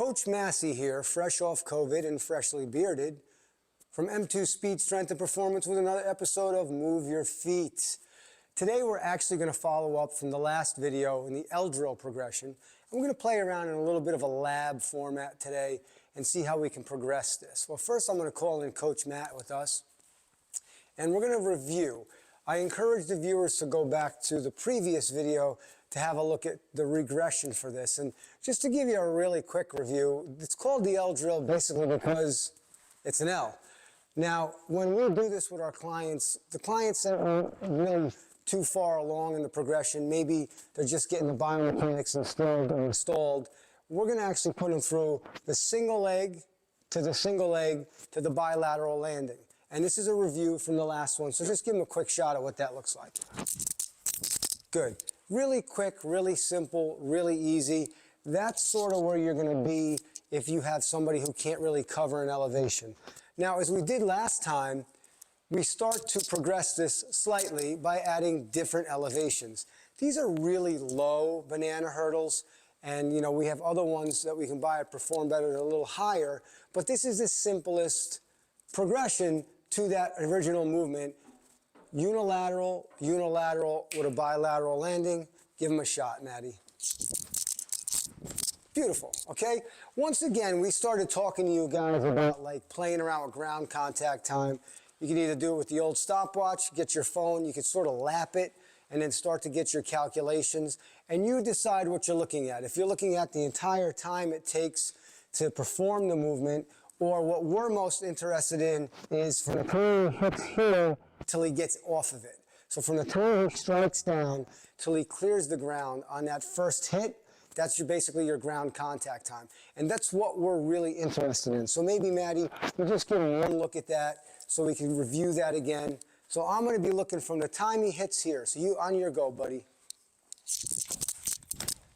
Coach Massi here, fresh off COVID and freshly bearded, from M2 Speed, Strength and Performance with another episode of Move Your Feet. Today we're actually going to follow up from the last video in the L-Drill progression. And we're going to play around in a little bit of a lab format today and see how we can progress this. Well, first I'm going to call in Coach Matt with us, and we're going to review. I encourage the viewers to go back to the previous video to have a look at the regression for this. And just to give you a really quick review, it's called the L-Drill basically because it's an L. Now, when we do this with our clients, the clients that are really too far along in the progression, maybe they're just getting the biomechanics installed, we're going to actually put them through the single leg to the bilateral landing. And this is a review from the last one, so just give them a quick shot at what that looks like. Good. Really quick, really simple, really easy. That's sort of where you're going to be if you have somebody who can't really cover an elevation. Now, as we did last time, we start to progress this slightly by adding different elevations. These are really low banana hurdles, and you know, we have other ones that we can buy at Perform Better that are a little higher, but this is the simplest progression to that original movement. Unilateral, unilateral with a bilateral landing. Give them a shot, Maddie. Beautiful, okay? Once again, we started talking to you guys about like playing around with ground contact time. You can either do it with the old stopwatch, get your phone, you can sort of lap it, and then start to get your calculations, and you decide what you're looking at. If you're looking at the entire time it takes to perform the movement, or what we're most interested in is from the time he hits here till he gets off of it. So from the time he strikes down till he clears the ground on that first hit, that's basically your ground contact time. And that's what we're really interested in. So maybe, Maddie, we'll just give one look at that so we can review that again. So I'm going to be looking from the time he hits here. So you, on your go, buddy.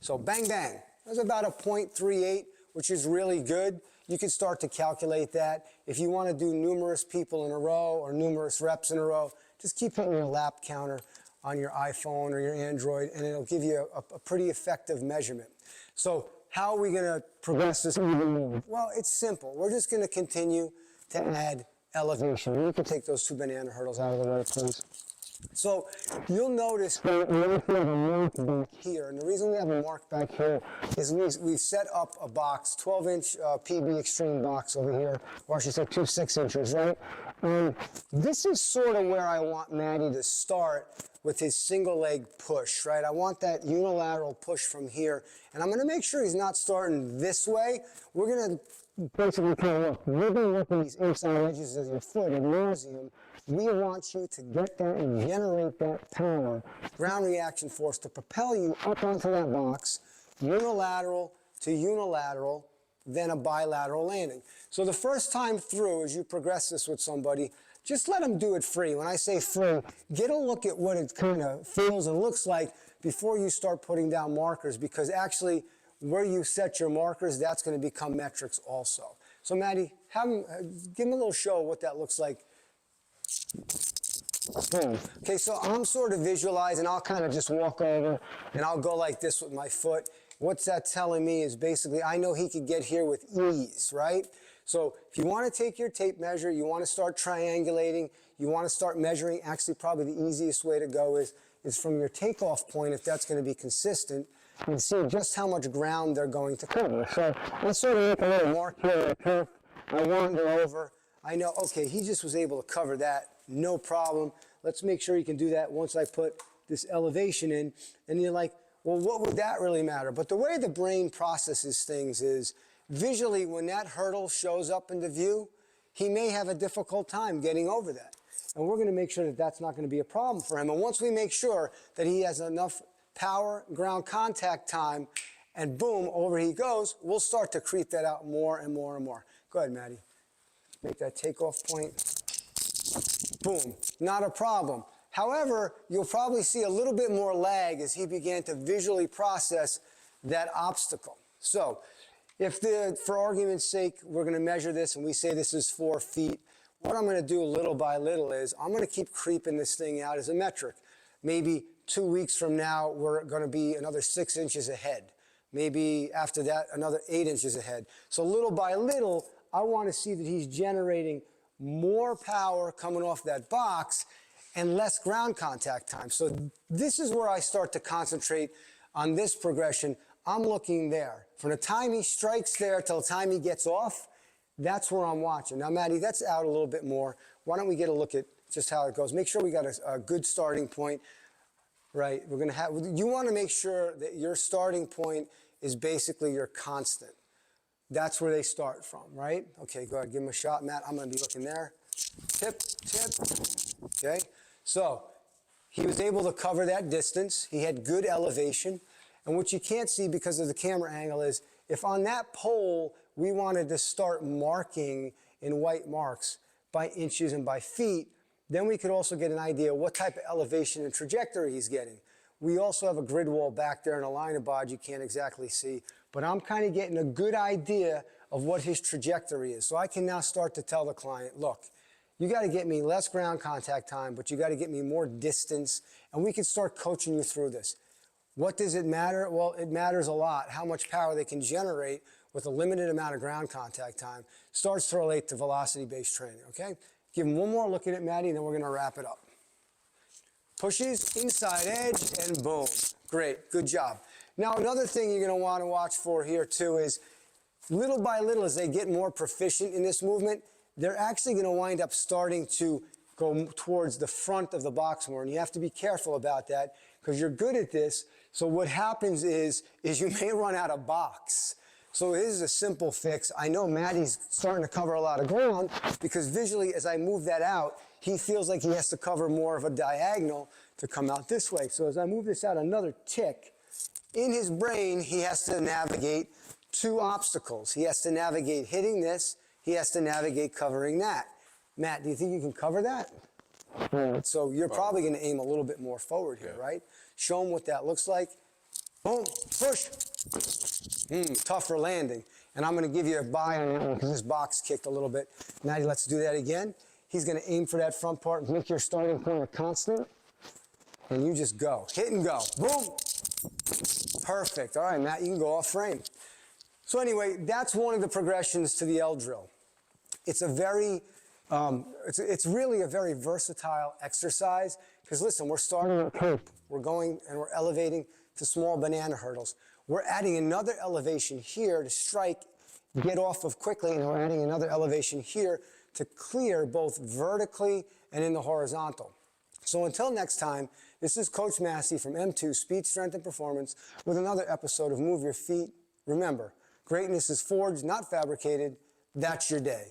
So bang, bang. That's about a 0.38, which is really good. You can start to calculate that. If you want to do numerous people in a row or numerous reps in a row, just keep hitting your lap counter on your iPhone or your Android, and it'll give you a pretty effective measurement. So how are we going to progress this even more? Well, it's simple. We're just going to continue to add elevation. You can take those two banana hurdles out of the way, please. So you'll notice that we have a mark back here, and the reason we have a mark back here is we've set up a box, 12-inch PB Extreme box over here, or I should say 2 6-inches, right? And this is sort of where I want Maddie to start with his single leg push, right? I want that unilateral push from here, and I'm going to make sure he's not starting this way. We're going to basically kind of look. We're going to look at these inside edges of your foot ad nauseum. We want you to get that and generate that power, ground reaction force to propel you up onto that box, unilateral to unilateral, then a bilateral landing. So the first time through, as you progress this with somebody, just let them do it free. When I say free, get a look at what it kind of feels and looks like before you start putting down markers, because actually where you set your markers, that's going to become metrics also. So Maddie, give him a little show of what that looks like. Boom. Okay, so I'm sort of visualizing, I'll kind of just walk over and I'll go like this with my foot. What's that telling me is basically I know he could get here with ease, right? So if you want to take your tape measure, you want to start triangulating, you want to start measuring, actually probably the easiest way to go is from your takeoff point, if that's going to be consistent, and see just how much ground they're going to cover. So let's sort of make a little mark here on the curve. I wander over. I know, okay, he just was able to cover that, no problem. Let's make sure he can do that once I put this elevation in. And you're like, well, what would that really matter? But the way the brain processes things is visually when that hurdle shows up into view, he may have a difficult time getting over that. And we're going to make sure that that's not going to be a problem for him. And once we make sure that he has enough power, ground contact time, and boom, over he goes, we'll start to creep that out more and more and more. Go ahead, Maddie. Make that takeoff point. Boom. Not a problem. However, you'll probably see a little bit more lag as he began to visually process that obstacle. So, for argument's sake, we're going to measure this and we say this is 4 feet, what I'm going to do little by little is I'm going to keep creeping this thing out as a metric. Maybe 2 weeks from now, we're going to be another 6 inches ahead. maybe after that, another 8 inches ahead. So little by little, I want to see that he's generating more power coming off that box and less ground contact time. So this is where I start to concentrate on this progression. I'm looking there. From the time he strikes there till the time he gets off, that's where I'm watching. Now, Maddie, that's out a little bit more. Why don't we get a look at just how it goes? Make sure we got a good starting point, right? We're gonna have, you wanna make sure that your starting point is basically your constant. That's where they start from, right? Okay, go ahead, give him a shot, Matt. I'm gonna be looking there. Tip, tip, okay? So, he was able to cover that distance. He had good elevation. And what you can't see because of the camera angle is, if on that pole, we wanted to start marking in white marks by inches and by feet, then we could also get an idea what type of elevation and trajectory he's getting. We also have a grid wall back there and a line of bod you can't exactly see, but I'm kind of getting a good idea of what his trajectory is. So I can now start to tell the client, look, you got to get me less ground contact time, but you got to get me more distance, and we can start coaching you through this. What does it matter? Well, it matters a lot. How much power they can generate with a limited amount of ground contact time starts to relate to velocity-based training, okay? Give him one more look at it, Maddie, and then we're going to wrap it up. Pushes, inside edge, and boom. Great, good job. Now, another thing you're going to want to watch for here, too, is little by little, as they get more proficient in this movement, they're actually going to wind up starting to go towards the front of the box more, and you have to be careful about that because you're good at this. So what happens is you may run out of box. So this is a simple fix. I know Maddie's starting to cover a lot of ground because visually, as I move that out, he feels like he has to cover more of a diagonal to come out this way. So as I move this out another tick, in his brain, he has to navigate 2 obstacles. He has to navigate hitting this. He has to navigate covering that. Matt, do you think you can cover that? So you're probably going to aim a little bit more forward here, right? Show him what that looks like. Boom, push. Tougher landing. And I'm going to give you a buy on that one because this box kicked a little bit. Maddie, let's do that again. He's going to aim for that front part, make your starting point a constant, and you just go. Hit and go. Boom. Perfect. All right, Matt, you can go off frame. So anyway, that's one of the progressions to the L-Drill. It's a very, it's really a very versatile exercise because listen, we're starting at hoop. We're going and we're elevating to small banana hurdles. We're adding another elevation here to strike, get off of quickly, and we're adding another elevation here to clear both vertically and in the horizontal. So until next time, this is Coach Massi from M2 Speed, Strength, and Performance with another episode of Move Your Feet. Remember, greatness is forged, not fabricated. That's your day.